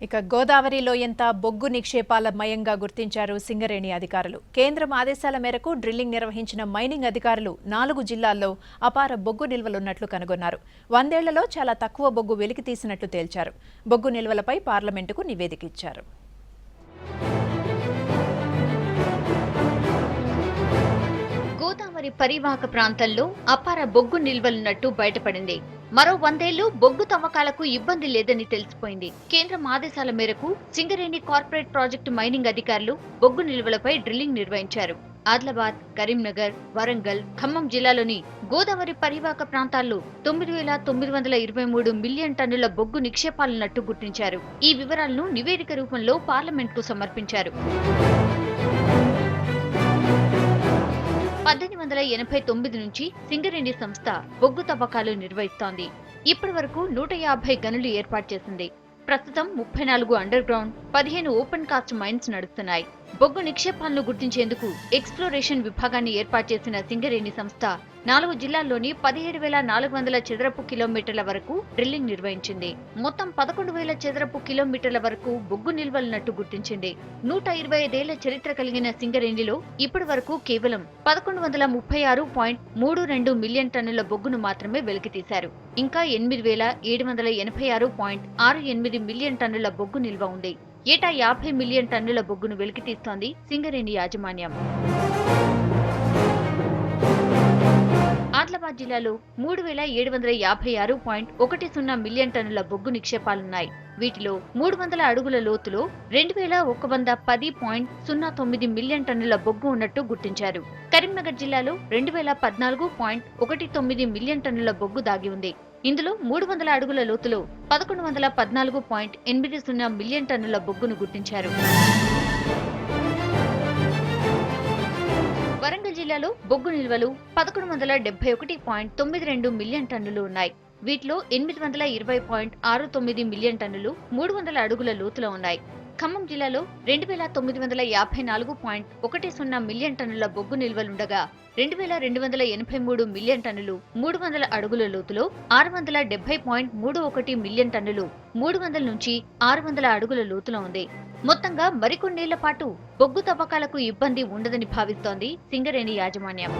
ఇక గోదావరిలో ఎంత బొగ్గు నిక్షేపాల మయంగా గుర్తించారు సింగరేణి అధికారులు. కేంద్రం ఆదేశాల మేరకు డ్రిల్లింగ్ నిర్వహించిన మైనింగ్ అధికారులు 4 జిల్లాల్లో అపార బొగ్గు నిల్వలున్నట్లు కనుగొన్నారు. 100 ఏళ్లలో చాలా తక్కువ బొగ్గు వెలికి తీసినట్లు తేల్చారు. బొగ్గు నిల్వలపై పార్లమెంటుకు నివేదిక ఇచ్చారు. గోదావరి పరివాహక ప్రాంతంలో అపార బొగ్గు నిల్వలున్నట్టు బయటపడింది. మరో 100 ఏళ్లు బొగ్గు తవ్వకాలకు ఇబ్బంది లేదని తెలిసిపోయింది. కేంద్రం ఆదేశాల మేరకు సింగరేణి కార్పొరేట్ ప్రాజెక్టు మైనింగ్ అధికారులు బొగ్గు నిల్వలపై డ్రిల్లింగ్ నిర్వహించారు. ఆదిలాబాద్, కరీంనగర్, వరంగల్, ఖమ్మం జిల్లాలోని గోదావరి పరివాహక ప్రాంతాల్లో 9,923 మిలియన్ టన్నుల బొగ్గు నిక్షేపాలున్నట్టు గుర్తించారు. ఈ వివరాలను నివేదిక రూపంలో పార్లమెంట్కు సమర్పించారు. 1889 నుంచి సింగరేణి సంస్థ బొగ్గు తవ్వకాలు నిర్వహిస్తోంది. ఇప్పటి వరకు 150 గనులు ఏర్పాటు చేసింది. ప్రస్తుతం 34 underground, 15 open cast mines నడుస్తున్నాయి. బొగ్గు నిక్షేపాలను గుర్తించేందుకు ఎక్స్ప్లోరేషన్ విభాగాన్ని ఏర్పాటు చేసిన సింగరేణి సంస్థ 4 జిల్లాల్లోని 17,400 చదరపు కిలోమీటర్ల వరకు డ్రిల్లింగ్ నిర్వహించింది. మొత్తం 11,000 చదరపు కిలోమీటర్ల వరకు బొగ్గు నిల్వలున్నట్టు గుర్తించింది. 125 ఏళ్ల చరిత్ర కలిగిన సింగరేణిలో ఇప్పటి వరకు కేవలం 1136.32 మిలియన్ టన్నుల బొగ్గును మాత్రమే వెలికితీశారు. ఇంకా 8,786.68 మిలియన్ టన్నుల బొగ్గు నిల్వ ఉంది. ఏటా 50 మిలియన్ టన్నుల బొగ్గును వెలికితీస్తోంది సింగరేణి యాజమాన్యం. ఆదిలాబాద్ జిల్లాలో 3,756.10 మిలియన్ టన్నుల బొగ్గు నిక్షేపాలున్నాయి. వీటిలో 300 అడుగుల లోతులో 2,110.09 మిలియన్ టన్నుల బొగ్గు ఉన్నట్టు గుర్తించారు. కరీంనగర్ జిల్లాలో 2,014.19 మిలియన్ టన్నుల బొగ్గు దాగి ఉంది. ఇందులో 300 అడుగుల లోతులో 1,114.80 మిలియన్ టన్నుల బొగ్గును గుర్తించారు. వరంగల్ జిల్లాలో బొగ్గు నిల్వలు 1,171.92 మిలియన్ టన్నులు ఉన్నాయి. వీటిలో 820.69 మిలియన్ టన్నులు 300 అడుగుల లోతులో ఉన్నాయి. ఖమ్మం జిల్లాలో 2,954.10 మిలియన్ టన్నుల బొగ్గు నిల్వలుండగా 2,283 మిలియన్ టన్నులు 300 అడుగుల లోతులో, 670.31 మిలియన్ టన్నులు 300 నుంచి 600 అడుగుల లోతులో ఉంది. మొత్తంగా మరికొన్నేళ్ల పాటు బొగ్గు తవ్వకాలకు ఇబ్బంది ఉండదని భావిస్తోంది సింగరేణి యాజమాన్యం.